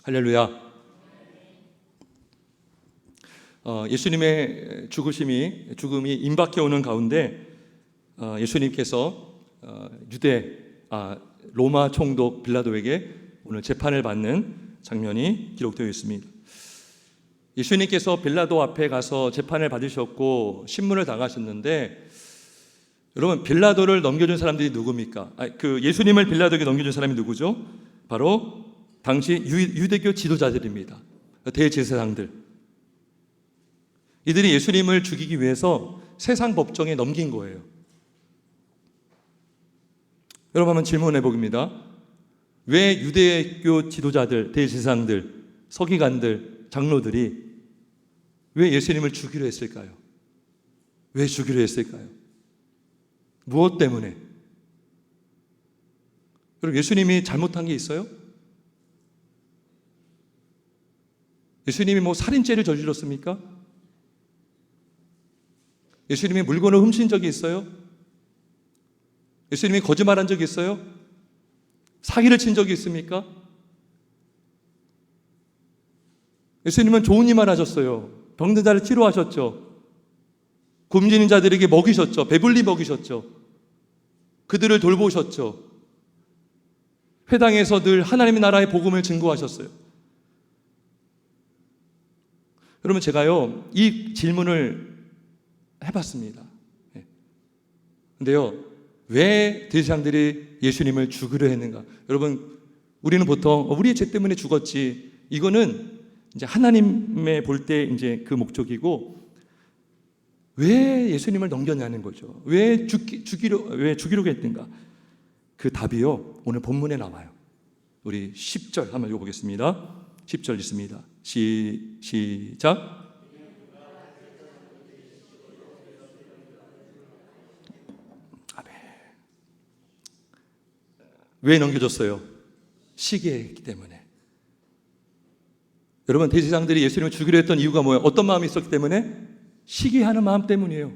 할렐루야. 예수님의 죽음이 임박해 오는 가운데 예수님께서 로마 총독 빌라도에게 오늘 재판을 받는 장면이 기록되어 있습니다. 예수님께서 빌라도 앞에 가서 재판을 받으셨고 신문을 당하셨는데, 여러분, 빌라도를 넘겨준 사람들이 누굽니까? 예수님을 빌라도에게 넘겨준 사람이 누구죠? 바로 당시 유대교 지도자들입니다. 대제사장들. 이들이 예수님을 죽이기 위해서 세상 법정에 넘긴 거예요. 여러분, 한번 질문해 봅니다. 왜 유대교 지도자들, 대제사장들, 서기관들, 장로들이 왜 예수님을 죽이려 했을까요? 왜 죽이려 했을까요? 무엇 때문에? 여러분, 예수님이 잘못한 게 있어요? 예수님이 살인죄를 저질렀습니까? 예수님이 물건을 훔친 적이 있어요? 예수님이 거짓말한 적이 있어요? 사기를 친 적이 있습니까? 예수님은 좋은 일만 하셨어요. 병든 자를 치료하셨죠. 굶주린 자들에게 먹이셨죠. 배불리 먹이셨죠. 그들을 돌보셨죠. 회당에서 늘 하나님의 나라의 복음을 증거하셨어요. 여러분, 제가요 이 질문을 해봤습니다. 근데요, 왜 대제사장들이 예수님을 죽이려 했는가? 여러분, 우리는 보통 우리의 죄 때문에 죽었지, 이거는 이제 하나님의 볼 때 이제 그 목적이고, 왜 예수님을 넘겼냐는 거죠. 왜 죽이려고 했는가? 그 답이요, 오늘 본문에 나와요. 우리 10절 한번 읽어보겠습니다. 10절 있습니다. 시작. 왜 넘겨줬어요? 시기했기 때문에. 여러분, 대제사장들이 예수님을 죽이려 했던 이유가 뭐예요? 어떤 마음이 있었기 때문에? 시기하는 마음 때문이에요.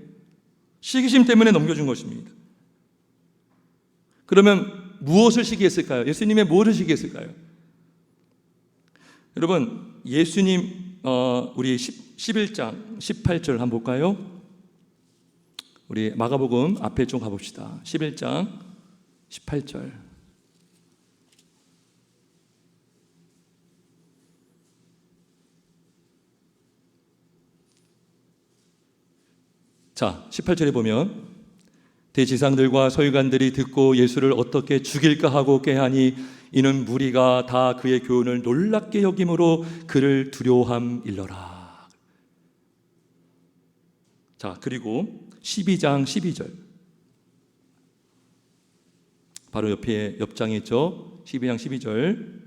시기심 때문에 넘겨준 것입니다. 그러면 무엇을 시기했을까요? 예수님의 무엇을 시기했을까요? 여러분, 예수님 우리 11장 18절 한번 볼까요? 우리 마가복음 앞에 좀 가봅시다. 11장 18절. 자, 18절에 보면 대제사장들과 서기관들이 듣고 예수를 어떻게 죽일까 하고 꾀하니 이는 무리가 다 그의 교훈을 놀랍게 여김으로 그를 두려워함일러라. 자, 그리고 12장 12절. 바로 옆에 장에 있죠. 12장 12절.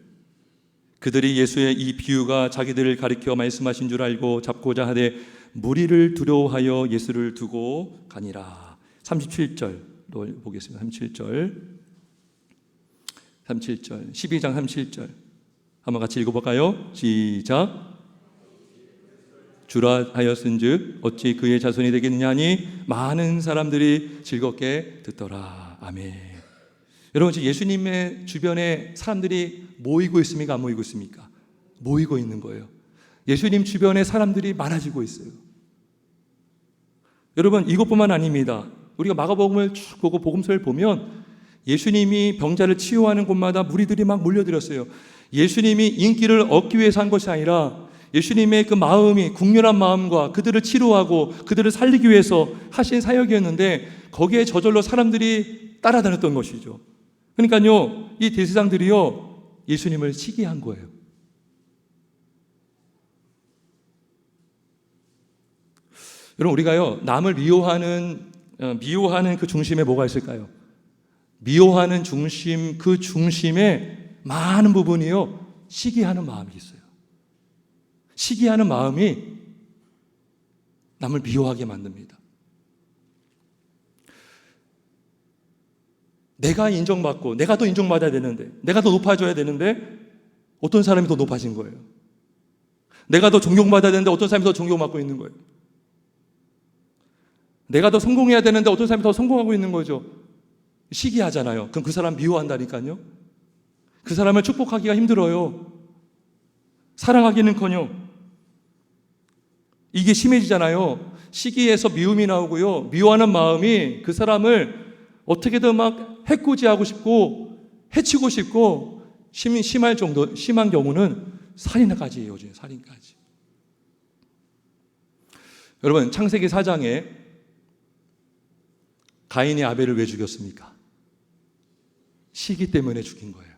그들이 예수의 이 비유가 자기들을 가리켜 말씀하신 줄 알고 잡고자 하되 무리를 두려워하여 예수를 두고 가니라. 37절도 보겠습니다. 37절 12장 37절 한번 같이 읽어볼까요? 시작. 주라 하였은즉 어찌 그의 자손이 되겠느냐 하니 많은 사람들이 즐겁게 듣더라. 아멘. 여러분, 지금 예수님의 주변에 사람들이 모이고 있습니까? 안 모이고 있습니까? 모이고 있는 거예요. 예수님 주변에 사람들이 많아지고 있어요. 여러분, 이것뿐만 아닙니다. 우리가 마가복음을 쭉 보고 복음서를 보면 예수님이 병자를 치유하는 곳마다 무리들이 막 몰려들었어요. 예수님이 인기를 얻기 위해서 한 것이 아니라 예수님의 그 마음이, 국률한 마음과 그들을 치료하고 그들을 살리기 위해서 하신 사역이었는데 거기에 저절로 사람들이 따라다녔던 것이죠. 그러니까요, 이 대제사장들이요 예수님을 시기한 거예요. 여러분, 우리가요 남을 미워하는 그 중심에 뭐가 있을까요? 미워하는 중심, 그 중심에 많은 부분이요 시기하는 마음이 있어요. 시기하는 마음이 남을 미워하게 만듭니다. 내가 인정받고 내가 더 인정받아야 되는데, 내가 더 높아져야 되는데 어떤 사람이 더 높아진 거예요. 내가 더 존경받아야 되는데 어떤 사람이 더 존경받고 있는 거예요. 내가 더 성공해야 되는데 어떤 사람이 더 성공하고 있는 거죠. 시기하잖아요. 그럼 그 사람 미워한다니까요. 그 사람을 축복하기가 힘들어요. 사랑하기는커녕 이게 심해지잖아요. 시기에서 미움이 나오고요. 미워하는 마음이 그 사람을 어떻게든 막 해코지하고 싶고 해치고 싶고 심한 경우는 살인까지 이어져요. 살인까지. 여러분, 창세기 4장에 가인이 아벨을 왜 죽였습니까? 시기 때문에 죽인 거예요.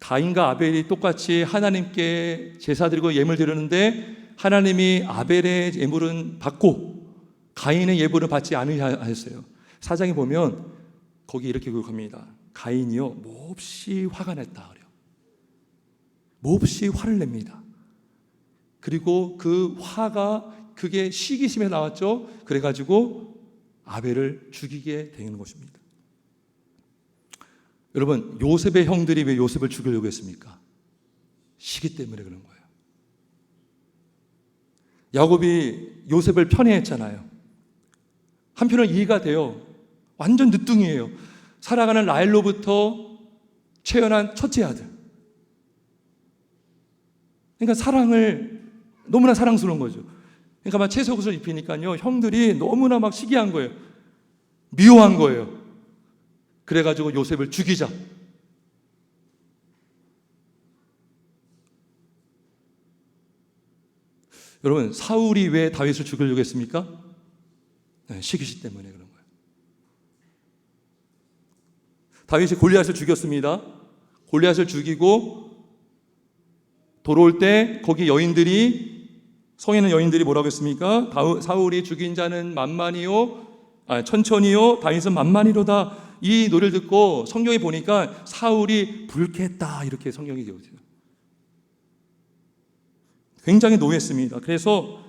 가인과 아벨이 똑같이 하나님께 제사 드리고 예물 드렸는데 하나님이 아벨의 예물은 받고 가인의 예물은 받지 않으셨어요. 사장에 보면 거기 이렇게 기록합니다. 가인이요 몹시 화가 냈다 그래요. 몹시 화를 냅니다. 그리고 그 화가 그게 시기심에 나왔죠. 그래가지고 아벨을 죽이게 되는 것입니다. 여러분, 요셉의 형들이 왜 요셉을 죽이려고 했습니까? 시기 때문에 그런 거예요. 야곱이 요셉을 편애했잖아요. 한편은 이해가 돼요. 완전 늦둥이에요. 살아가는 라헬로부터 채연한 첫째 아들. 그러니까 사랑을 너무나 사랑스러운 거죠. 그러니까 막 채색옷을 입히니까요, 형들이 너무나 막 시기한 거예요. 미워한 거예요. 그래가지고 요셉을 죽이자. 여러분, 사울이 왜 다윗을 죽이려고 했습니까? 네, 시기심 때문에 그런 거예요. 다윗이 골리앗을 죽였습니다. 골리앗을 죽이고 돌아올 때 거기 여인들이, 성에는 여인들이 뭐라고 했습니까? 사울이 죽인 자는 만만이요, 천천히요, 다윗은 만만이로다. 이 노래를 듣고 성경에 보니까 사울이 불쾌했다 이렇게 성경이 되어져요. 굉장히 노했습니다. 그래서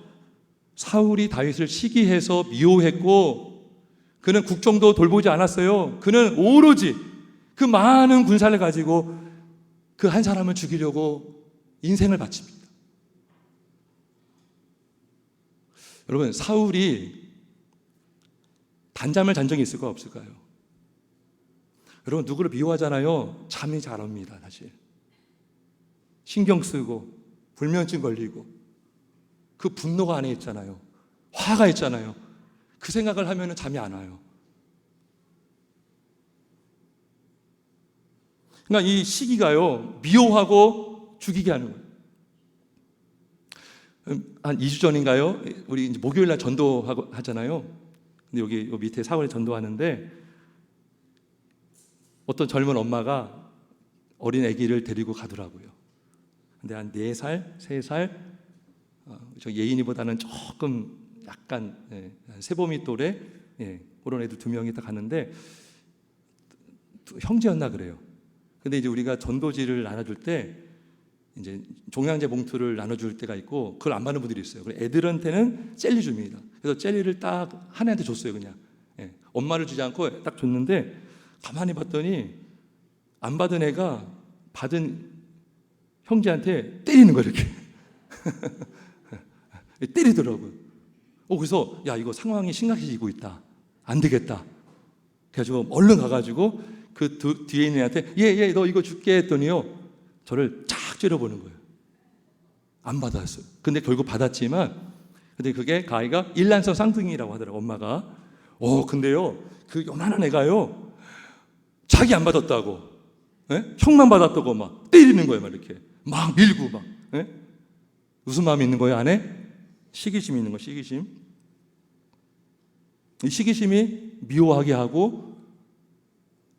사울이 다윗을 시기해서 미워했고 그는 국정도 돌보지 않았어요. 그는 오로지 그 많은 군사를 가지고 그 한 사람을 죽이려고 인생을 바칩니다. 여러분, 사울이 단잠을 잔 적이 있을까요? 없을까요? 여러분, 누구를 미워하잖아요. 잠이 잘 옵니다. 사실 신경 쓰고 불면증 걸리고 그 분노가 안에 있잖아요. 화가 있잖아요. 그 생각을 하면 잠이 안 와요. 그러니까 이 시기가요, 미워하고 죽이게 하는 거예요. 한 2주 전인가요? 우리 이제 목요일 날 전도하잖아요. 근데 여기 밑에 사월에 전도하는데 어떤 젊은 엄마가 어린 아기를 데리고 가더라고요. 근데 한 4살, 3살, 저 예인이보다는 조금 약간 세범이 또래 그런 애들 2명이 딱 갔는데 형제였나 그래요. 근데 이제 우리가 전도지를 나눠줄 때 이제 종량제 봉투를 나눠줄 때가 있고 그걸 안 받는 분들이 있어요. 그래서 애들한테는 젤리 줍니다. 그래서 젤리를 딱 한 애한테 줬어요. 그냥 엄마를 주지 않고 딱 줬는데 가만히 봤더니 안 받은 애가 받은 형제한테 때리는 거예요. 이렇게 때리더라고요. 그래서 야, 이거 상황이 심각해지고 있다, 안 되겠다. 그래가지고 얼른 가가지고 그 뒤에 있는 애한테 얘 너 이거 줄게 했더니요, 저를 쫙 째려보는 거예요. 안 받았어요. 근데 결국 받았지만, 근데 그게 가이가 일란성 쌍둥이라고 하더라고요. 엄마가. 근데요, 그 요만한 애가요, 자기 안 받았다고, 형만 받았다고 막 때리는 거예요. 막 이렇게 막 밀고 막. 무슨 마음이 있는 거예요 안에? 시기심이 있는 거예요. 시기심. 이 시기심이 미워하게 하고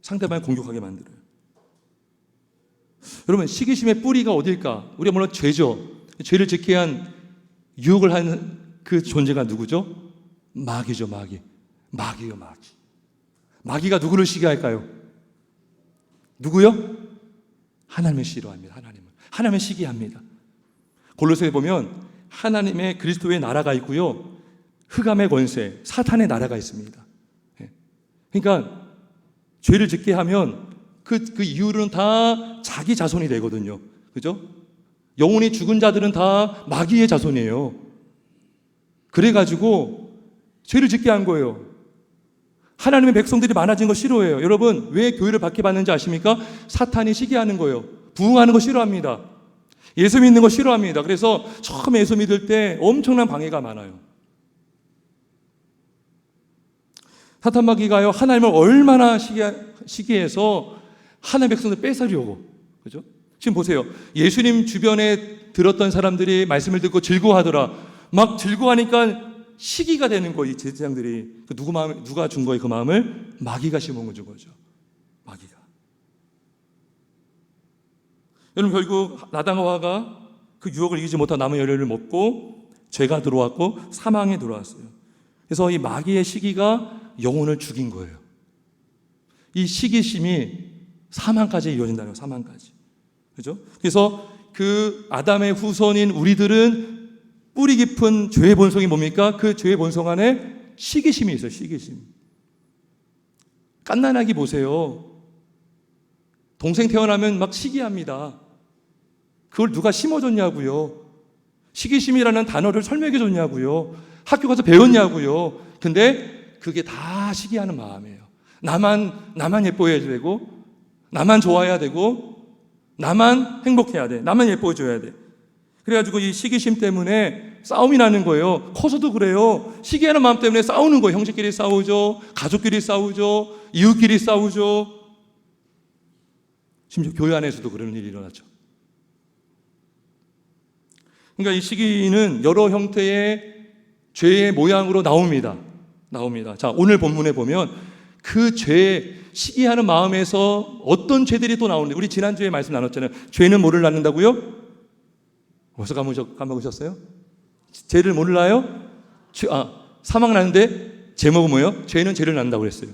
상대방을 공격하게 만들어요. 여러분, 시기심의 뿌리가 어딜까? 우리가 물론 죄죠. 죄를 짓게 한, 유혹을 한 그 존재가 누구죠? 마귀죠. 마귀요, 마귀. 마귀가 누구를 시기할까요? 누구요? 하나님을 싫어합니다. 하나님을 시기합니다. 골로새에 보면 하나님의 그리스도의 나라가 있고요, 흑암의 권세, 사탄의 나라가 있습니다. 그러니까 죄를 짓게 하면 그 이유는 다 자기 자손이 되거든요. 그죠? 영혼이 죽은 자들은 다 마귀의 자손이에요. 그래가지고 죄를 짓게 한 거예요. 하나님의 백성들이 많아진 거 싫어해요. 여러분, 왜 교회를 박해받는지 아십니까? 사탄이 시기하는 거예요. 부흥하는 거 싫어합니다. 예수 믿는 거 싫어합니다. 그래서 처음 예수 믿을 때 엄청난 방해가 많아요. 사탄 마귀가요, 하나님을 얼마나 시기해서 하나님의 백성들 뺏으려고. 그죠? 지금 보세요. 예수님 주변에 들었던 사람들이 말씀을 듣고 즐거워하더라. 막 즐거워하니까 시기가 되는 거예요. 이 제사장들이. 누가 준 거예요? 그 마음을? 마귀가 심어준 거죠. 마귀가. 여러분, 결국 아담과 그 유혹을 이기지 못한 나무 열매를 먹고 죄가 들어왔고 사망이 들어왔어요. 그래서 이 마귀의 시기가 영혼을 죽인 거예요. 이 시기심이 사망까지 이어진다는 거예요. 사망까지. 그죠? 그래서 그 아담의 후손인 우리들은 뿌리 깊은 죄의 본성이 뭡니까? 그 죄의 본성 안에 시기심이 있어요. 시기심. 갓난아기 보세요. 동생 태어나면 막 시기합니다. 그걸 누가 심어줬냐고요. 시기심이라는 단어를 설명해 줬냐고요. 학교 가서 배웠냐고요. 근데 그게 다 시기하는 마음이에요. 나만 예뻐해야 되고, 나만 좋아해야 되고, 나만 행복해야 돼. 나만 예뻐해줘야 돼. 그래가지고 이 시기심 때문에 싸움이 나는 거예요. 커서도 그래요. 시기하는 마음 때문에 싸우는 거예요. 형제끼리 싸우죠. 가족끼리 싸우죠. 이웃끼리 싸우죠. 심지어 교회 안에서도 그런 일이 일어나죠. 그러니까 이 시기는 여러 형태의 죄의 모양으로 나옵니다. 자, 오늘 본문에 보면 그 죄, 시기하는 마음에서 어떤 죄들이 또 나오는데, 우리 지난주에 말씀 나눴잖아요. 죄는 뭐를 낳는다고요? 벌써 까먹으셨어요? 죄를 몰라요? 사망 나는데 제목은 뭐예요? 죄는 죄를 낳는다고 그랬어요.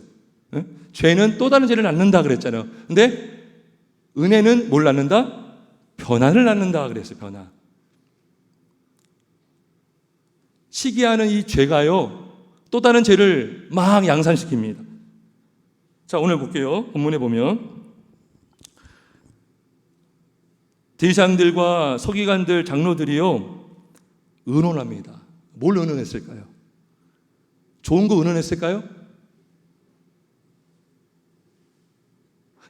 네? 죄는 또 다른 죄를 낳는다 그랬잖아요. 근데 은혜는 뭘 낳는다? 변화를 낳는다 그랬어요. 변화. 시기하는 이 죄가요, 또 다른 죄를 막 양산시킵니다. 자, 오늘 볼게요. 본문에 보면 대장들과 서기관들, 장로들이요 의논합니다. 뭘 의논했을까요? 좋은 거 의논했을까요?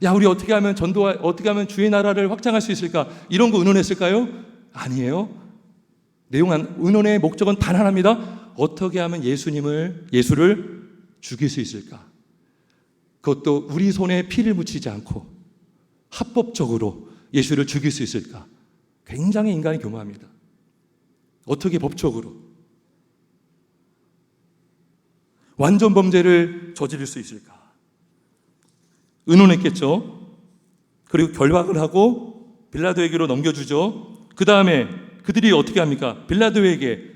야, 우리 어떻게 하면 주의 나라를 확장할 수 있을까? 이런 거 의논했을까요? 아니에요. 의논의 목적은 단 하나입니다. 어떻게 하면 예수를 죽일 수 있을까? 그것도 우리 손에 피를 묻히지 않고 합법적으로 예수를 죽일 수 있을까? 굉장히 인간이 교만합니다. 어떻게 법적으로 완전 범죄를 저지를 수 있을까? 의논했겠죠. 그리고 결박을 하고 빌라도에게로 넘겨주죠. 그 다음에 그들이 어떻게 합니까? 빌라도에게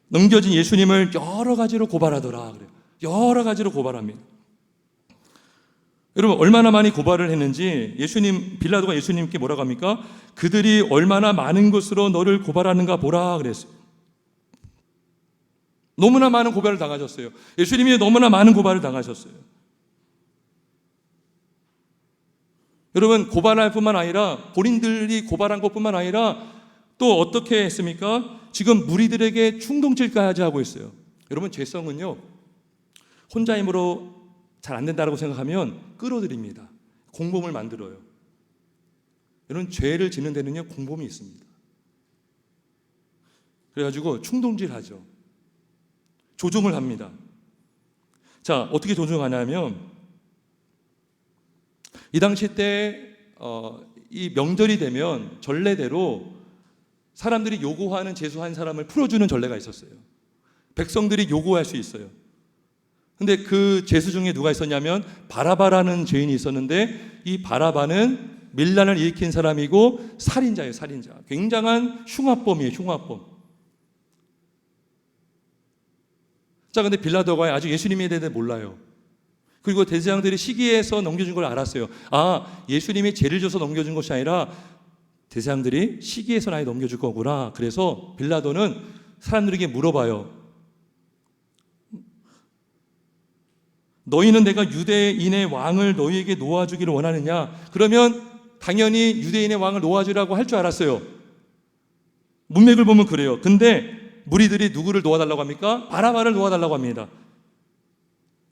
넘겨진 예수님을 여러 가지로 고발하더라 그래요. 여러 가지로 고발합니다. 여러분, 얼마나 많이 고발을 했는지 빌라도가 예수님께 뭐라고 합니까? 그들이 얼마나 많은 것으로 너를 고발하는가 보라 그랬어요. 너무나 많은 고발을 당하셨어요. 예수님이 너무나 많은 고발을 당하셨어요. 여러분, 고발할 뿐만 아니라 본인들이 고발한 것뿐만 아니라 또 어떻게 했습니까? 지금 무리들에게 충동질까지 하고 있어요. 여러분, 죄성은요 혼자 힘으로 잘 안 된다고 생각하면 끌어들입니다. 공범을 만들어요. 여러분, 죄를 짓는 데는요 공범이 있습니다. 그래가지고 충동질하죠. 조종을 합니다. 자, 어떻게 조종하냐면 이 당시 때 이 명절이 되면 전례대로 사람들이 요구하는 재수한 사람을 풀어주는 전례가 있었어요. 백성들이 요구할 수 있어요. 근데 그 죄수 중에 누가 있었냐면 바라바라는 죄인이 있었는데, 이 바라바는 밀란을 일으킨 사람이고 살인자예요. 살인자. 굉장한 흉악범이에요. 흉악범. 자, 근데 빌라도가 아직 예수님에 대해 몰라요. 그리고 대제사장들이 시기해서 넘겨준 걸 알았어요. 예수님이 죄를 져서 넘겨준 것이 아니라 대제사장들이 시기해서 나에 넘겨줄 거구나. 그래서 빌라도는 사람들에게 물어봐요. 너희는 내가 유대인의 왕을 너희에게 놓아주기를 원하느냐? 그러면 당연히 유대인의 왕을 놓아주라고 할 줄 알았어요. 문맥을 보면 그래요. 근데 무리들이 누구를 놓아달라고 합니까? 바라바를 놓아달라고 합니다.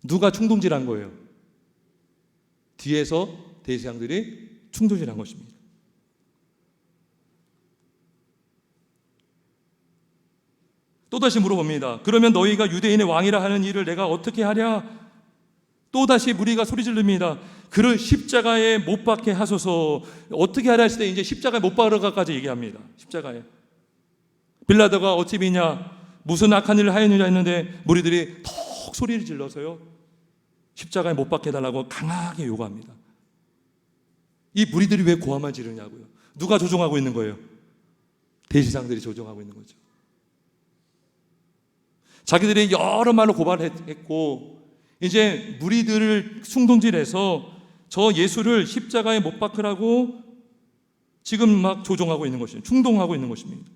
누가 충동질한 거예요? 뒤에서 대제사장들이 충동질한 것입니다. 또다시 물어봅니다. 그러면 너희가 유대인의 왕이라 하는 일을 내가 어떻게 하랴? 또다시 무리가 소리 지릅니다. 그를 십자가에 못 박게 하소서. 어떻게 하라 했을 때 이제 십자가에 못 박으라까지 얘기합니다. 십자가에. 빌라도가 어찌 미냐? 무슨 악한 일을 하였느냐 했는데 무리들이 턱 소리를 질러서요, 십자가에 못 박게 해달라고 강하게 요구합니다. 이 무리들이 왜 고함을 지르냐고요? 누가 조종하고 있는 거예요? 대제사장들이 조종하고 있는 거죠. 자기들이 여러 말로 고발했고 이제 무리들을 충동질해서 저 예수를 십자가에 못 박으라고 지금 막 조종하고 있는 것입니다. 충동하고 있는 것입니다.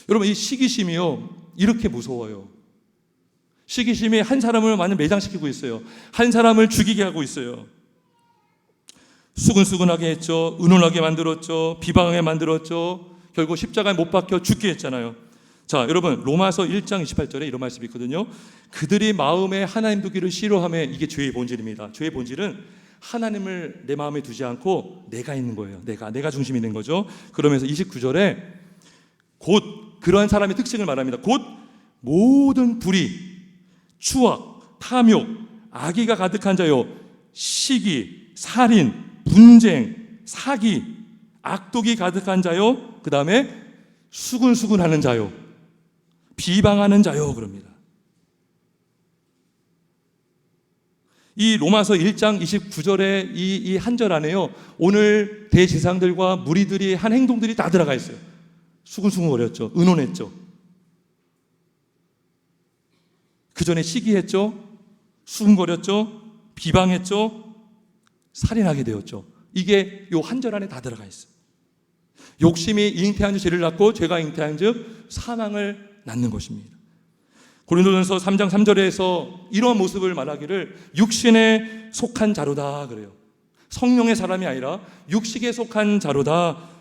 여러분, 이 시기심이요, 이렇게 무서워요. 시기심이 한 사람을 많이 매장시키고 있어요. 한 사람을 죽이게 하고 있어요. 수근수근하게 했죠. 은혼하게 만들었죠. 비방하게 만들었죠. 결국 십자가에 못 박혀 죽게 했잖아요. 자, 여러분, 로마서 1장 28절에 이런 말씀이 있거든요. 그들이 마음에 하나님 두기를 싫어하며, 이게 죄의 본질입니다. 죄의 본질은 하나님을 내 마음에 두지 않고 내가 있는 거예요. 내가 중심이 있는 거죠. 그러면서 29절에 곧 그러한 사람의 특징을 말합니다. 곧 모든 불의, 추악, 탐욕, 악의가 가득한 자요, 시기, 살인, 분쟁, 사기, 악독이 가득한 자요, 그 다음에 수근수근하는 자요, 비방하는 자요, 그럽니다. 이 로마서 1장 29절의 이 한 절 안에요, 오늘 대제사장들과 무리들이 한 행동들이 다 들어가 있어요. 수근수근거렸죠. 의논했죠. 그 전에 시기했죠. 수근거렸죠. 비방했죠. 살인하게 되었죠. 이게 요 한 절 안에 다 들어가 있어요. 욕심이 잉태한 즉 죄를 낳고 죄가 잉태한 즉 사망을 낳는 것입니다. 고린도전서 3장 3절에서 이러한 모습을 말하기를 육신에 속한 자로다 그래요. 성령의 사람이 아니라 육식에 속한 자로다.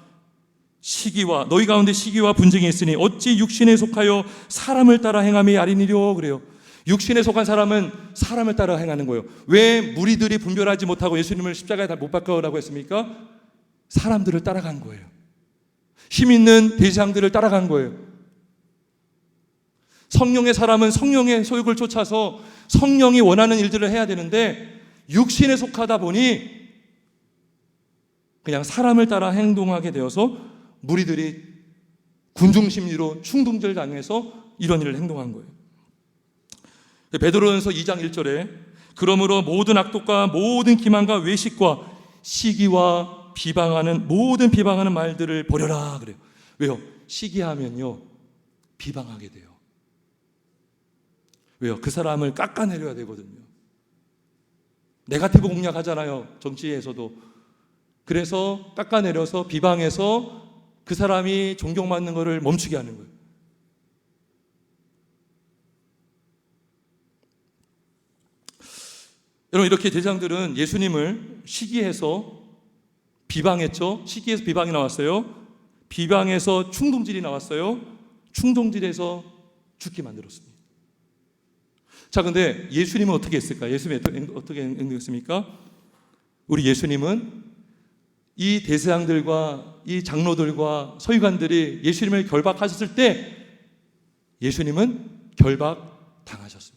시기와 너희 가운데 시기와 분쟁이 있으니 어찌 육신에 속하여 사람을 따라 행함이 아니니려 그래요. 육신에 속한 사람은 사람을 따라 행하는 거예요. 왜 무리들이 분별하지 못하고 예수님을 십자가에 다 못 박으라고 했습니까? 사람들을 따라간 거예요. 힘 있는 대제사장들을 따라간 거예요. 성령의 사람은 성령의 소욕을 쫓아서 성령이 원하는 일들을 해야 되는데 육신에 속하다 보니 그냥 사람을 따라 행동하게 되어서 무리들이 군중심리로 충동질 당해서 이런 일을 행동한 거예요. 베드로전서 2장 1절에 그러므로 모든 악독과 모든 기만과 외식과 시기와 모든 비방하는 말들을 버려라 그래요. 왜요? 시기하면요 비방하게 돼요. 왜요? 그 사람을 깎아내려야 되거든요. 네거티브 공략하잖아요, 정치에서도. 그래서 깎아내려서 비방해서 그 사람이 존경받는 것을 멈추게 하는 거예요. 여러분, 이렇게 대제사장들은 예수님을 시기해서 비방했죠. 시기해서 비방이 나왔어요. 비방해서 충동질이 나왔어요. 충동질에서 죽게 만들었습니다. 자, 근데 예수님은 어떻게 했을까? 예수님이 어떻게 행동했습니까? 우리 예수님은 이 대제사장들과 이 장로들과 서기관들이 예수님을 결박하셨을 때 예수님은 결박당하셨습니다.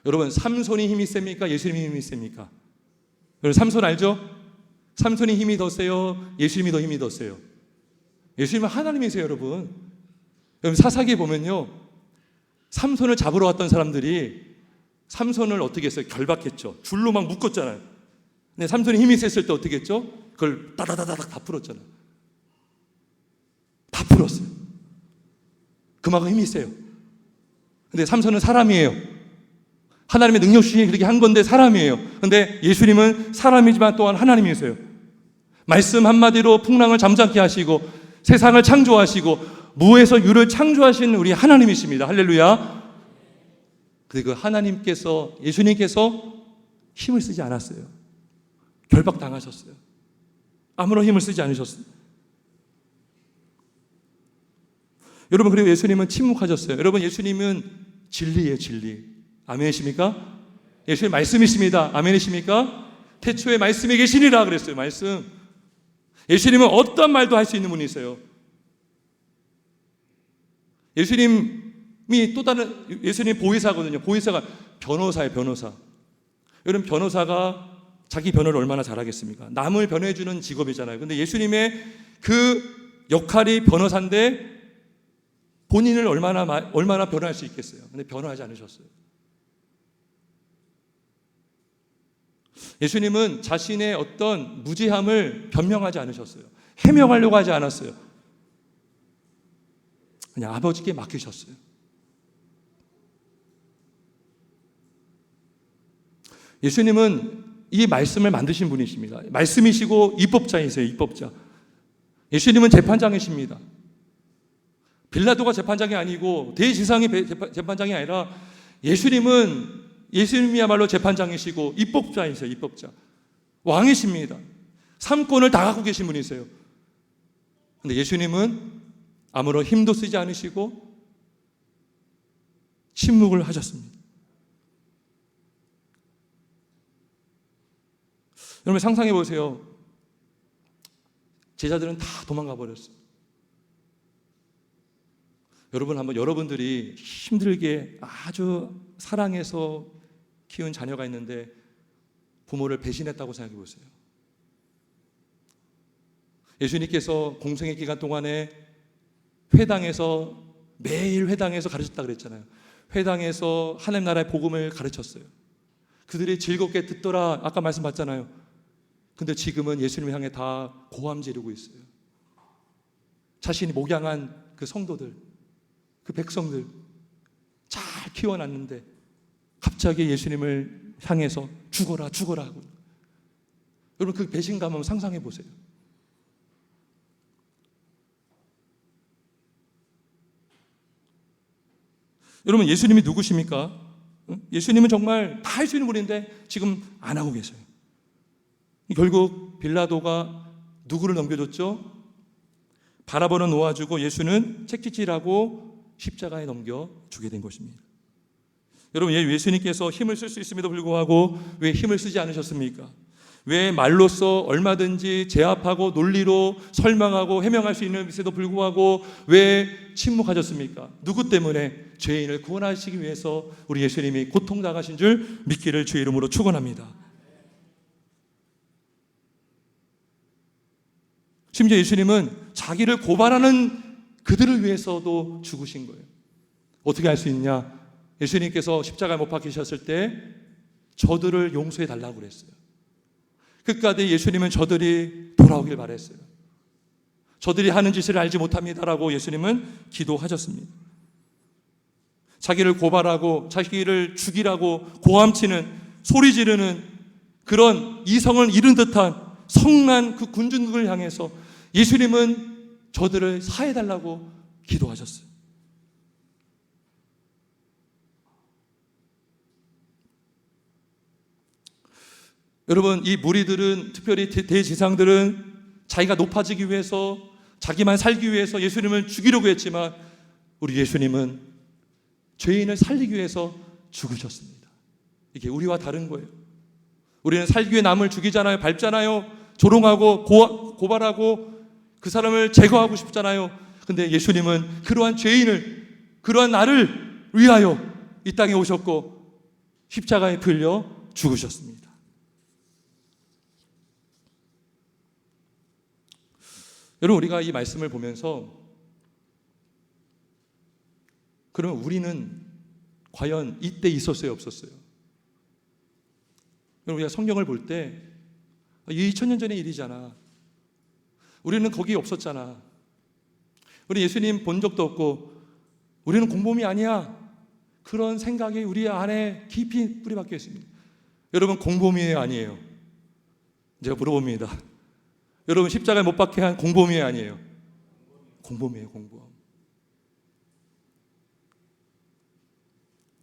여러분, 삼손이 힘이 셉니까? 예수님이 힘이 셉니까? 여러분, 삼손 알죠? 삼손이 힘이 더 세요? 예수님이 더 힘이 더 세요? 예수님은 하나님이세요, 여러분. 여러분, 사사기에 보면요, 삼손을 잡으러 왔던 사람들이 삼손을 어떻게 했어요? 결박했죠. 줄로 막 묶었잖아요. 근데 삼손이 힘이 셌을 때 어떻게 했죠? 그걸 따다다닥 다 풀었잖아요. 다 풀었어요. 그만큼 힘이 세요. 근데 삼손은 사람이에요. 하나님의 능력 주시니 그렇게 한 건데 사람이에요. 근데 예수님은 사람이지만 또한 하나님이세요. 말씀 한마디로 풍랑을 잠잠케 하시고 세상을 창조하시고 무에서 유를 창조하신 우리 하나님이십니다. 할렐루야. 근데 그 하나님께서, 예수님께서 힘을 쓰지 않았어요. 결박당하셨어요. 아무런 힘을 쓰지 않으셨어요. 여러분, 그리고 예수님은 침묵하셨어요. 여러분, 예수님은 진리예요, 진리. 아멘이십니까? 예수님 말씀이십니다. 아멘이십니까? 태초에 말씀이 계시니라 그랬어요. 말씀. 예수님은 어떤 말도 할 수 있는 분이세요. 예수님이 또 다른, 예수님 보혜사거든요. 보혜사가 변호사예요, 변호사. 여러분, 변호사가 자기 변호를 얼마나 잘하겠습니까? 남을 변호해주는 직업이잖아요. 근데 예수님의 그 역할이 변호사인데 본인을 얼마나 변호할 수 있겠어요? 근데 변호하지 않으셨어요. 예수님은 자신의 어떤 무지함을 변명하지 않으셨어요. 해명하려고 하지 않았어요. 그냥 아버지께 맡기셨어요. 예수님은 이 말씀을 만드신 분이십니다. 말씀이시고 입법자이세요. 입법자. 예수님은 재판장이십니다. 빌라도가 재판장이 아니고 대지상이 재판장이 아니라 예수님이야말로 재판장이시고 입법자이세요. 입법자. 왕이십니다. 삼권을 다 갖고 계신 분이세요. 그런데 예수님은 아무런 힘도 쓰지 않으시고 침묵을 하셨습니다. 여러분, 상상해 보세요. 제자들은 다 도망가 버렸어요. 여러분, 한번 여러분들이 힘들게 아주 사랑해서 키운 자녀가 있는데 부모를 배신했다고 생각해 보세요. 예수님께서 공생의 기간 동안에 매일 회당에서 가르쳤다 그랬잖아요. 회당에서 하나님 나라의 복음을 가르쳤어요. 그들이 즐겁게 듣더라, 아까 말씀 받잖아요. 근데 지금은 예수님을 향해 다 고함 지르고 있어요. 자신이 목양한 그 성도들, 그 백성들 잘 키워놨는데 갑자기 예수님을 향해서 죽어라, 죽어라 하고. 여러분, 그 배신감 한번 상상해 보세요. 여러분, 예수님이 누구십니까? 예수님은 정말 다 할 수 있는 분인데 지금 안 하고 계세요. 결국 빌라도가 누구를 넘겨줬죠? 바라바를 놓아주고 예수는 책짓질하고 십자가에 넘겨주게 된 것입니다. 여러분, 예수님께서 힘을 쓸 수 있음에도 불구하고 왜 힘을 쓰지 않으셨습니까? 왜 말로써 얼마든지 제압하고 논리로 설명하고 해명할 수 있는 것에도 불구하고 왜 침묵하셨습니까? 누구 때문에? 죄인을 구원하시기 위해서 우리 예수님이 고통당하신 줄 믿기를 주의 이름으로 축원합니다. 심지어 예수님은 자기를 고발하는 그들을 위해서도 죽으신 거예요. 어떻게 할 수 있냐? 예수님께서 십자가에 못 박히셨을 때 저들을 용서해 달라고 그랬어요. 끝까지 예수님은 저들이 돌아오길 바랬어요. 저들이 하는 짓을 알지 못합니다라고 예수님은 기도하셨습니다. 자기를 고발하고 자기를 죽이라고 고함치는, 소리 지르는 그런 이성을 잃은 듯한 성난 그 군중들을 향해서 예수님은 저들을 사해달라고 기도하셨어요. 여러분, 이 무리들은, 특별히 대지상들은 자기가 높아지기 위해서, 자기만 살기 위해서 예수님을 죽이려고 했지만 우리 예수님은 죄인을 살리기 위해서 죽으셨습니다. 이게 우리와 다른 거예요. 우리는 살기 위해 남을 죽이잖아요. 밟잖아요. 조롱하고 고발하고 그 사람을 제거하고 싶잖아요. 근데 예수님은 그러한 죄인을, 그러한 나를 위하여 이 땅에 오셨고 십자가에 풀려 죽으셨습니다. 여러분, 우리가 이 말씀을 보면서 그러면 우리는 과연 이때 있었어요, 없었어요? 여러분, 우리가 성경을 볼 때 2000년 전의 일이잖아. 우리는 거기 없었잖아. 우리 예수님 본 적도 없고 우리는 공범이 아니야. 그런 생각이 우리 안에 깊이 뿌리박혀 있습니다. 여러분, 공범이에요, 아니에요? 제가 물어봅니다. 여러분, 십자가에 못 박혀 한 공범이에요, 아니에요? 공범이에요, 공범.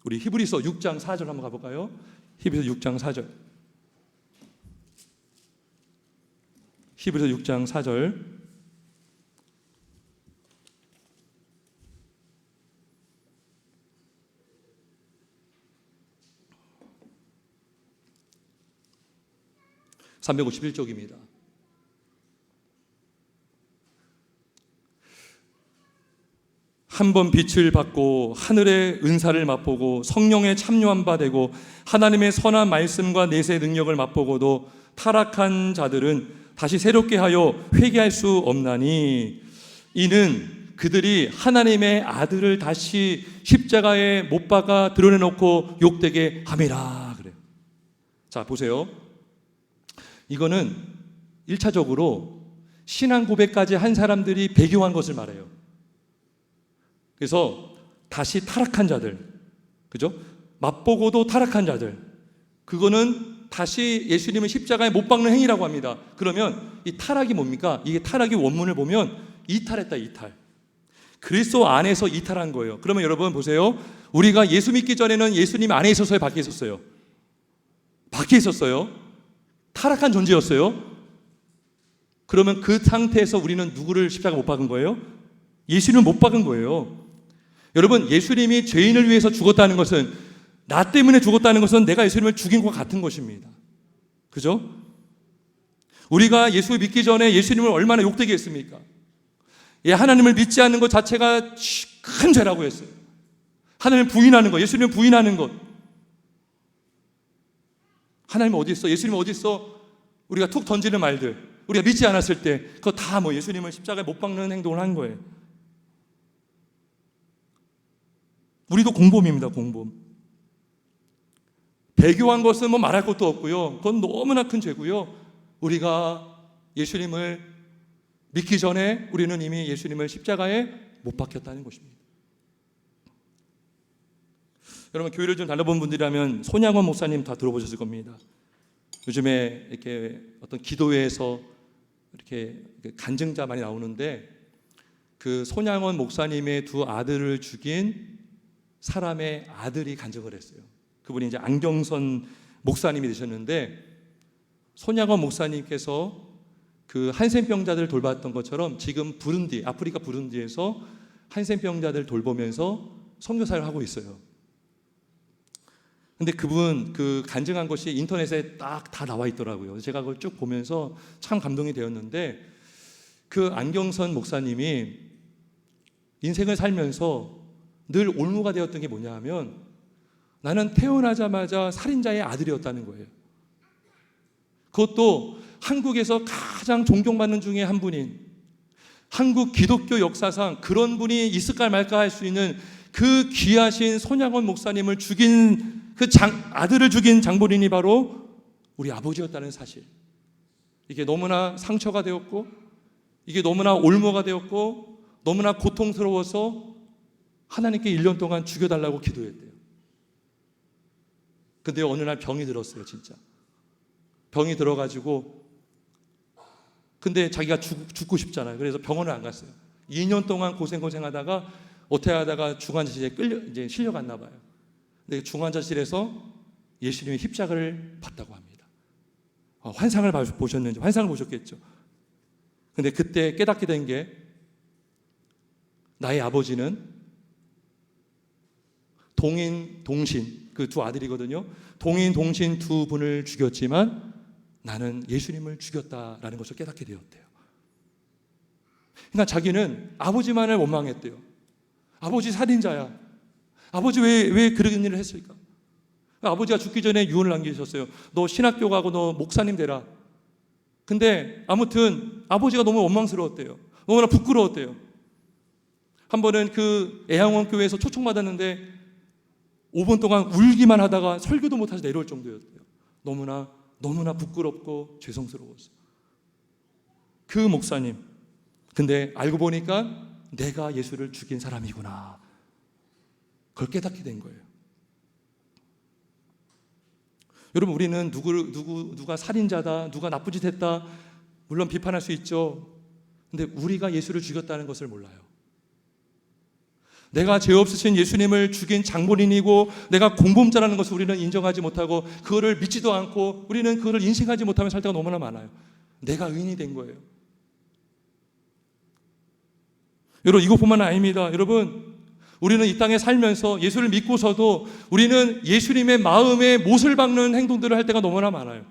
우리 히브리서 6장 4절 한번 가볼까요? 히브리서 6장 4절. 히브리서 6장 4절. 351쪽입니다. 한 번 빛을 받고 하늘의 은사를 맛보고 성령의 참여한 바 되고 하나님의 선한 말씀과 내세 능력을 맛보고도 타락한 자들은 다시 새롭게 하여 회개할 수 없나니 이는 그들이 하나님의 아들을 다시 십자가에 못 박아 드러내놓고 욕되게 함이라 그래요. 자, 보세요. 이거는 1차적으로 신앙 고백까지 한 사람들이 배교한 것을 말해요. 그래서 다시 타락한 자들, 그죠? 맛보고도 타락한 자들, 그거는 다시 예수님을 십자가에 못 박는 행위라고 합니다. 그러면 이 타락이 뭡니까? 이게 타락의 원문을 보면 이탈했다, 이탈. 그리스도 안에서 이탈한 거예요. 그러면 여러분 보세요. 우리가 예수 믿기 전에는 예수님 안에 있었어요, 밖에 있었어요? 밖에 있었어요. 타락한 존재였어요. 그러면 그 상태에서 우리는 누구를 십자가 못 박은 거예요? 예수님을 못 박은 거예요. 여러분, 예수님이 죄인을 위해서 죽었다는 것은, 나 때문에 죽었다는 것은 내가 예수님을 죽인 것과 같은 것입니다. 그죠? 우리가 예수 믿기 전에 예수님을 얼마나 욕되게 했습니까? 예, 하나님을 믿지 않는 것 자체가 큰 죄라고 했어요. 하나님을 부인하는 것, 예수님을 부인하는 것. 하나님 어디 있어? 예수님 어디 있어? 우리가 툭 던지는 말들, 우리가 믿지 않았을 때 그거 다 뭐 예수님을 십자가에 못 박는 행동을 한 거예요. 우리도 공범입니다, 공범. 배교한 것은 뭐 말할 것도 없고요. 그건 너무나 큰 죄고요. 우리가 예수님을 믿기 전에 우리는 이미 예수님을 십자가에 못 박혔다는 것입니다. 여러분, 교회를 좀 다녀본 분들이라면 손양원 목사님 다 들어보셨을 겁니다. 요즘에 이렇게 어떤 기도회에서 이렇게 간증자 많이 나오는데, 그 손양원 목사님의 두 아들을 죽인 사람의 아들이 간증을 했어요. 그분이 이제 안경선 목사님이 되셨는데, 손양원 목사님께서 그 한센병자들을 돌봤던 것처럼 지금 부룬디, 아프리카 부룬디에서 한센병자들 돌보면서 선교사를 하고 있어요. 근데 그분 그 간증한 것이 인터넷에 딱 다 나와 있더라고요. 제가 그걸 쭉 보면서 참 감동이 되었는데, 그 안경선 목사님이 인생을 살면서 늘 올무가 되었던 게 뭐냐 하면, 나는 태어나자마자 살인자의 아들이었다는 거예요. 그것도 한국에서 가장 존경받는 중에 한 분인, 한국 기독교 역사상 그런 분이 있을까 말까 할 수 있는 그 귀하신 손양원 목사님을 죽인 그 아들을 죽인 장본인이 바로 우리 아버지였다는 사실. 이게 너무나 상처가 되었고, 이게 너무나 올무가 되었고, 너무나 고통스러워서 하나님께 1년 동안 죽여달라고 기도했대요. 근데 어느 날 병이 들었어요, 진짜. 병이 들어가지고, 근데 자기가 죽고 싶잖아요. 그래서 병원을 안 갔어요. 2년 동안 고생하다가 어떻게 하다가 중환자실에 이제 실려갔나 봐요. 근데 중환자실에서 예수님의 십자가를 봤다고 합니다. 환상을 보셨는지, 환상을 보셨겠죠. 근데 그때 깨닫게 된 게, 나의 아버지는 동인, 동신, 그 두 아들이거든요. 동인, 동신 두 분을 죽였지만 나는 예수님을 죽였다라는 것을 깨닫게 되었대요. 그러니까 자기는 아버지만을 원망했대요. 아버지 살인자야. 아버지 왜 그런 일을 했을까? 아버지가 죽기 전에 유언을 남기셨어요. 너 신학교 가고 너 목사님 되라. 근데 아무튼 아버지가 너무 원망스러웠대요. 너무나 부끄러웠대요. 한 번은 그 애양원 교회에서 초청받았는데 5분 동안 울기만 하다가 설교도 못해서 내려올 정도였대요. 너무나 부끄럽고 죄송스러웠어요. 그 목사님, 근데 알고 보니까 내가 예수를 죽인 사람이구나, 그걸 깨닫게 된 거예요. 여러분, 우리는 누가 살인자다, 누가 나쁜 짓 했다, 물론 비판할 수 있죠. 근데 우리가 예수를 죽였다는 것을 몰라요. 내가 죄 없으신 예수님을 죽인 장본인이고 내가 공범자라는 것을 우리는 인정하지 못하고 그거를 믿지도 않고 우리는 그거를 인식하지 못하며 살 때가 너무나 많아요. 내가 의인이 된 거예요. 여러분, 이것뿐만 아닙니다. 여러분, 우리는 이 땅에 살면서 예수를 믿고서도 우리는 예수님의 마음에 못을 박는 행동들을 할 때가 너무나 많아요.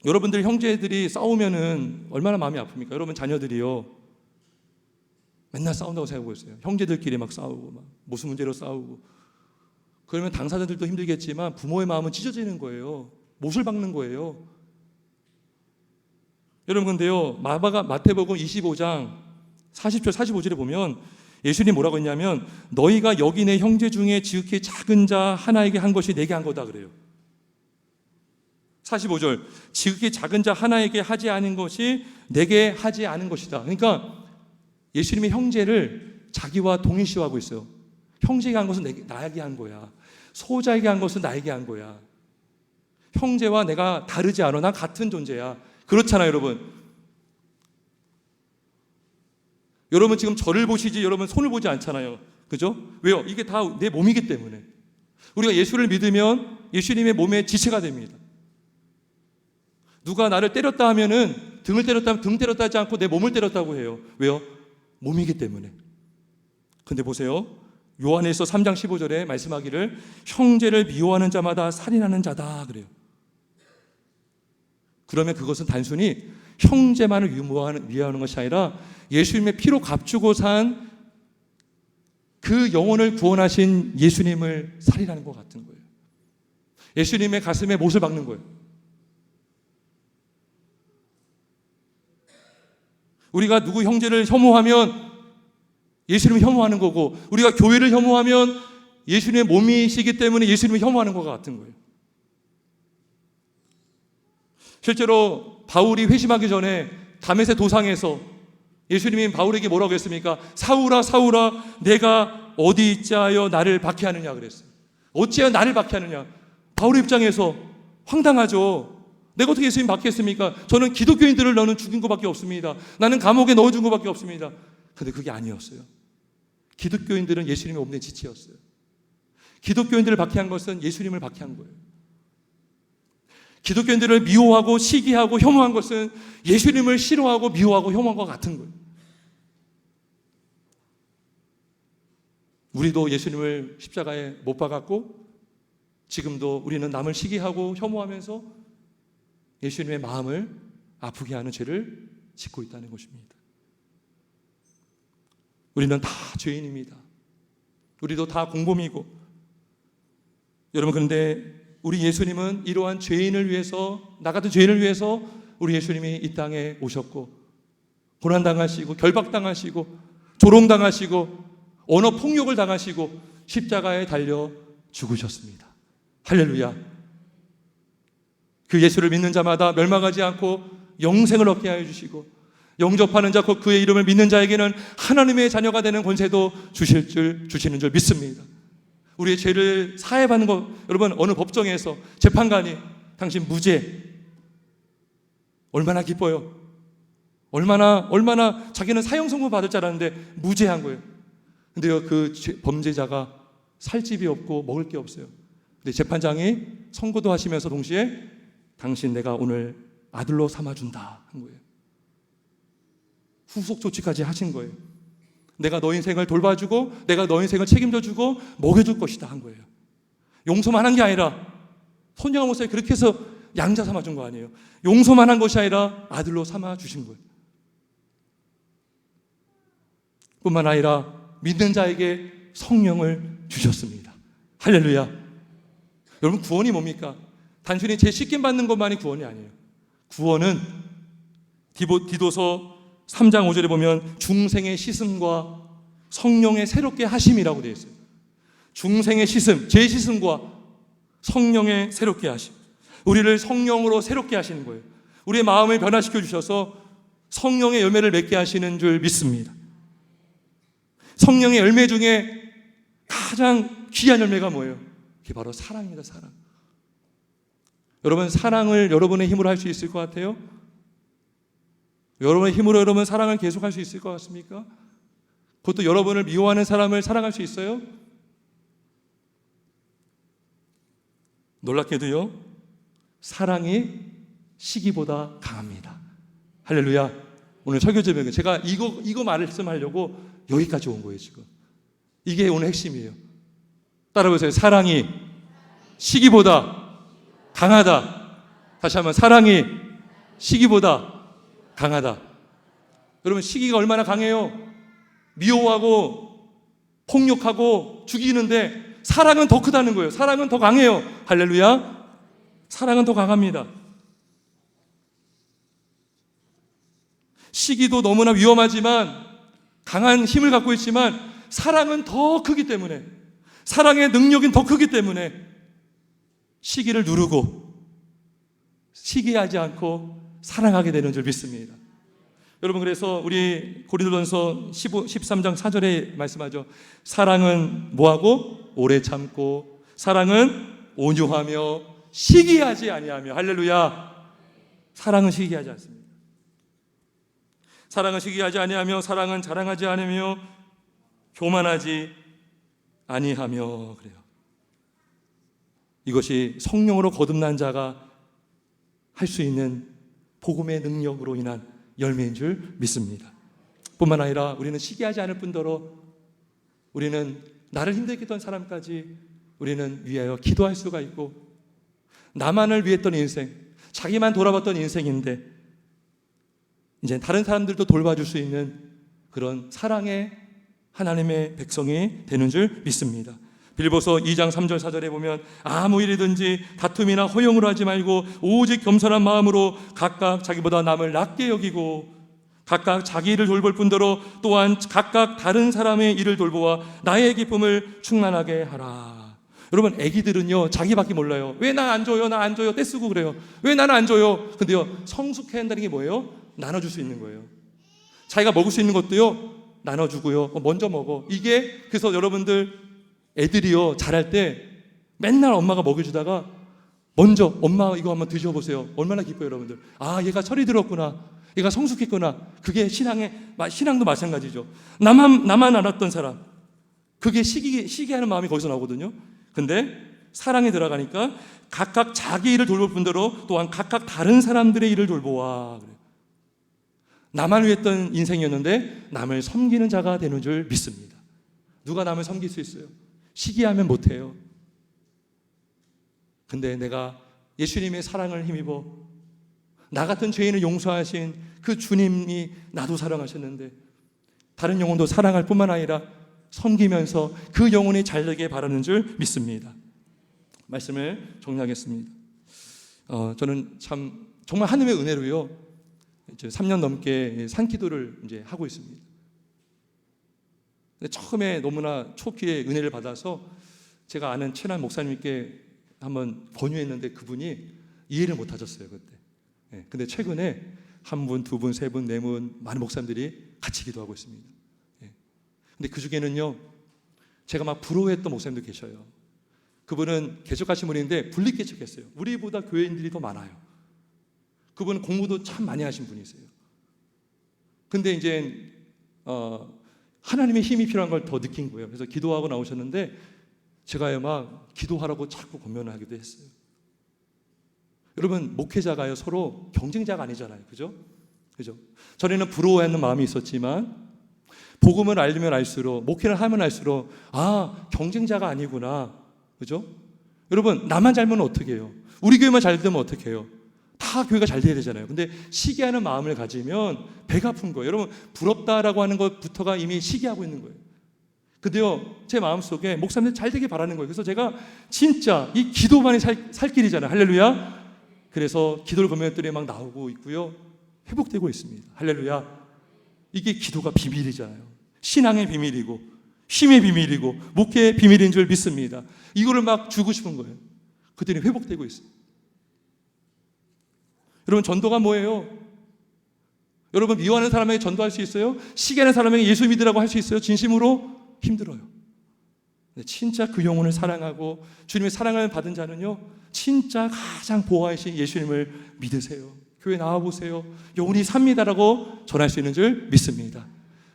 여러분들 형제들이 싸우면은 얼마나 마음이 아픕니까? 여러분 자녀들이요, 맨날 싸운다고 생각해보세요. 형제들끼리 막 싸우고, 막 무슨 문제로 싸우고. 그러면 당사자들도 힘들겠지만 부모의 마음은 찢어지는 거예요. 못을 박는 거예요. 여러분, 근데요, 마태복음 25장 40절 45절에 보면 예수님이 뭐라고 했냐면, 너희가 여기 내 형제 중에 지극히 작은 자 하나에게 한 것이 내게 한 거다 그래요. 45절, 지극히 작은 자 하나에게 하지 않은 것이 내게 하지 않은 것이다. 그러니까 예수님이 형제를 자기와 동일시하고 있어요. 형제에게 한 것은 나에게 한 거야. 소자에게 한 것은 나에게 한 거야. 형제와 내가 다르지 않아. 난 같은 존재야. 그렇잖아요, 여러분. 여러분 지금 저를 보시지 여러분 손을 보지 않잖아요. 그죠? 왜요? 이게 다 내 몸이기 때문에. 우리가 예수를 믿으면 예수님의 몸의 지체가 됩니다. 누가 나를 때렸다 하면은 등을 때렸다 하면 등 때렸다 하지 않고 내 몸을 때렸다고 해요. 왜요? 몸이기 때문에. 근데 보세요. 요한일서 3장 15절에 말씀하기를 형제를 미워하는 자마다 살인하는 자다 그래요. 그러면 그것은 단순히 형제만을 위하는 것이 아니라 예수님의 피로 값주고 산 그 영혼을 구원하신 예수님을 살인하는 것 같은 거예요. 예수님의 가슴에 못을 박는 거예요. 우리가 누구 형제를 혐오하면 예수님을 혐오하는 거고, 우리가 교회를 혐오하면 예수님의 몸이시기 때문에 예수님을 혐오하는 것 같은 거예요. 실제로 바울이 회심하기 전에 다메섹 도상에서 예수님이 바울에게 뭐라고 했습니까? 사울아 사울아 내가 어디 있자하여 나를 박해하느냐 그랬어요. 어찌하여 나를 박해하느냐. 바울의 입장에서 황당하죠. 내가 어떻게 예수님 박해했습니까? 저는 기독교인들을 너는 죽인 것밖에 없습니다. 나는 감옥에 넣어준 것밖에 없습니다. 근데 그게 아니었어요. 기독교인들은 예수님의 없는 지체였어요. 기독교인들을 박해한 것은 예수님을 박해한 거예요. 기독교인들을 미워하고 시기하고 혐오한 것은 예수님을 싫어하고 미워하고 혐오한 것 같은 거예요. 우리도 예수님을 십자가에 못 박았고 지금도 우리는 남을 시기하고 혐오하면서 예수님의 마음을 아프게 하는 죄를 짓고 있다는 것입니다. 우리는 다 죄인입니다. 우리도 다 공범이고. 여러분, 그런데 우리 예수님은 이러한 죄인을 위해서, 나 같은 죄인을 위해서 우리 예수님이 이 땅에 오셨고 고난당하시고 결박당하시고 조롱당하시고 언어 폭력을 당하시고 십자가에 달려 죽으셨습니다. 할렐루야. 그 예수를 믿는 자마다 멸망하지 않고 영생을 얻게 하여 주시고 영접하는 자 곧 그의 이름을 믿는 자에게는 하나님의 자녀가 되는 권세도 주시는 줄 믿습니다. 우리의 죄를 사해받는 것, 여러분 어느 법정에서 재판관이 당신 무죄, 얼마나 기뻐요. 얼마나 자기는 사형 선고 받을 줄 알았는데 무죄한 거예요. 근데요, 그 범죄자가 살 집이 없고 먹을 게 없어요. 근데 재판장이 선고도 하시면서 동시에 당신 내가 오늘 아들로 삼아준다 한 거예요. 후속 조치까지 하신 거예요. 내가 너 인생을 돌봐주고 내가 너 인생을 책임져주고 먹여줄 것이다 한 거예요. 용서만 한 게 아니라 손녀가 못살에 그렇게 해서 양자 삼아준 거 아니에요. 용서만 한 것이 아니라 아들로 삼아주신 거예요. 뿐만 아니라 믿는 자에게 성령을 주셨습니다. 할렐루야. 여러분, 구원이 뭡니까? 단순히 제 씻김 받는 것만이 구원이 아니에요. 구원은 디도서 3장 5절에 보면 중생의 씻음과 성령의 새롭게 하심이라고 되어 있어요. 중생의 씻음, 제 씻음과 성령의 새롭게 하심. 우리를 성령으로 새롭게 하시는 거예요. 우리의 마음을 변화시켜 주셔서 성령의 열매를 맺게 하시는 줄 믿습니다. 성령의 열매 중에 가장 귀한 열매가 뭐예요? 그게 바로 사랑입니다. 사랑. 여러분, 사랑을 여러분의 힘으로 할 수 있을 것 같아요? 여러분의 힘으로 여러분 사랑을 계속할 수 있을 것 같습니까? 그것도 여러분을 미워하는 사람을 사랑할 수 있어요? 놀랍게도요, 사랑이 시기보다 강합니다. 할렐루야. 오늘 설교 제목은 제가 이거 말씀하려고 여기까지 온 거예요. 지금 이게 오늘 핵심이에요. 따라해보세요. 사랑이 시기보다 강하다. 다시 한번, 사랑이 시기보다 강하다. 여러분, 시기가 얼마나 강해요? 미워하고 폭력하고 죽이는데 사랑은 더 크다는 거예요. 사랑은 더 강해요. 할렐루야. 사랑은 더 강합니다. 시기도 너무나 위험하지만 강한 힘을 갖고 있지만 사랑은 더 크기 때문에, 사랑의 능력은 더 크기 때문에 시기를 누르고 시기하지 않고 사랑하게 되는 줄 믿습니다. 여러분, 그래서 우리 고린도전서 13장 4절에 말씀하죠. 사랑은 뭐하고? 오래 참고, 사랑은 온유하며 시기하지 아니하며. 할렐루야. 사랑은 시기하지 않습니다. 사랑은 시기하지 아니하며, 사랑은 자랑하지 않으며, 교만하지 아니하며. 그래요. 이것이 성령으로 거듭난 자가 할 수 있는 복음의 능력으로 인한 열매인 줄 믿습니다. 뿐만 아니라 우리는 시기하지 않을 뿐더러 우리는 나를 힘들게 했던 사람까지 우리는 위하여 기도할 수가 있고, 나만을 위했던 인생, 자기만 돌아봤던 인생인데 이제 다른 사람들도 돌봐줄 수 있는 그런 사랑의 하나님의 백성이 되는 줄 믿습니다. 빌보서 2장 3절 4절에 보면 아무 일이든지 다툼이나 허용으로 하지 말고 오직 겸손한 마음으로 각각 자기보다 남을 낮게 여기고 각각 자기 일을 돌볼 뿐더러 또한 각각 다른 사람의 일을 돌보아 나의 기쁨을 충만하게 하라. 여러분, 애기들은요 자기밖에 몰라요. 왜 나 안 줘요? 나 안 줘요? 떼쓰고 그래요. 왜 나는 안 줘요? 근데요, 성숙해야 한다는 게 뭐예요? 나눠줄 수 있는 거예요. 자기가 먹을 수 있는 것도요 나눠주고요. 먼저 먹어. 이게, 그래서 여러분들 애들이요 자랄 때 맨날 엄마가 먹여주다가 먼저 엄마 이거 한번 드셔보세요. 얼마나 기뻐요, 여러분들. 아, 얘가 철이 들었구나, 얘가 성숙했구나. 그게 신앙도 마찬가지죠. 나만 알았던 사람, 그게 시기하는 마음이 거기서 나오거든요. 근데 사랑에 들어가니까 각각 자기 일을 돌볼 뿐더러 또한 각각 다른 사람들의 일을 돌보아. 나만 위했던 인생이었는데 남을 섬기는 자가 되는 줄 믿습니다. 누가 남을 섬길 수 있어요? 시기하면 못해요. 근데 내가 예수님의 사랑을 힘입어 나 같은 죄인을 용서하신 그 주님이 나도 사랑하셨는데 다른 영혼도 사랑할 뿐만 아니라 섬기면서 그 영혼이 잘되게 바라는 줄 믿습니다. 말씀을 정리하겠습니다. 저는 참 정말 하나님의 은혜로요 이제 3년 넘게 산기도를 이제 하고 있습니다. 근데 처음에 너무나 초기에 은혜를 받아서 제가 아는 친한 목사님께 한번 권유했는데 그분이 이해를 못 하셨어요, 그때. 근데 최근에 한 분, 두 분, 세 분, 네 분 많은 목사님들이 같이 기도하고 있습니다. 근데 그 중에는요 제가 막 부러워했던 목사님도 계셔요. 그분은 개척하신 분인데 분리개척했어요. 우리보다 교회인들이 더 많아요. 그분은 공부도 참 많이 하신 분이세요. 근데 이제 하나님의 힘이 필요한 걸 더 느낀 거예요. 그래서 기도하고 나오셨는데 제가 막 기도하라고 자꾸 권면을 하기도 했어요. 여러분, 목회자가요 서로 경쟁자가 아니잖아요. 그죠? 전에는 부러워하는 마음이 있었지만 복음을 알면 알수록, 목회를 하면 할수록 경쟁자가 아니구나. 그죠? 여러분, 나만 잘 되면 어떻게 해요? 우리 교회만 잘 되면 어떻게 해요? 다 교회가 잘 돼야 되잖아요. 근데 시기하는 마음을 가지면 배가 아픈 거예요. 여러분, 부럽다라고 하는 것부터가 이미 시기하고 있는 거예요. 근데요, 제 마음속에 목사님들 잘 되길 바라는 거예요. 그래서 제가 진짜 이 기도만이 살 길이잖아요. 할렐루야. 그래서 기도를 검했더니 막 나오고 있고요, 회복되고 있습니다. 할렐루야. 이게 기도가 비밀이잖아요. 신앙의 비밀이고 힘의 비밀이고 목회의 비밀인 줄 믿습니다. 이거를 막 주고 싶은 거예요. 그들이 회복되고 있어요. 여러분, 전도가 뭐예요? 여러분, 미워하는 사람에게 전도할 수 있어요? 시기하는 사람에게 예수 믿으라고 할 수 있어요? 진심으로? 힘들어요. 근데 진짜 그 영혼을 사랑하고 주님의 사랑을 받은 자는요 진짜 가장 보호하신 예수님을 믿으세요. 교회 나와보세요. 영혼이 삽니다라고 전할 수 있는 줄 믿습니다.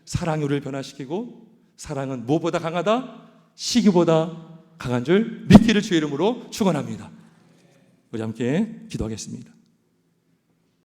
사랑이 우리를 변화시키고 사랑은 무엇보다 강하다? 시기보다 강한 줄 믿기를 주의 이름으로 축원합니다. 우리 함께 기도하겠습니다.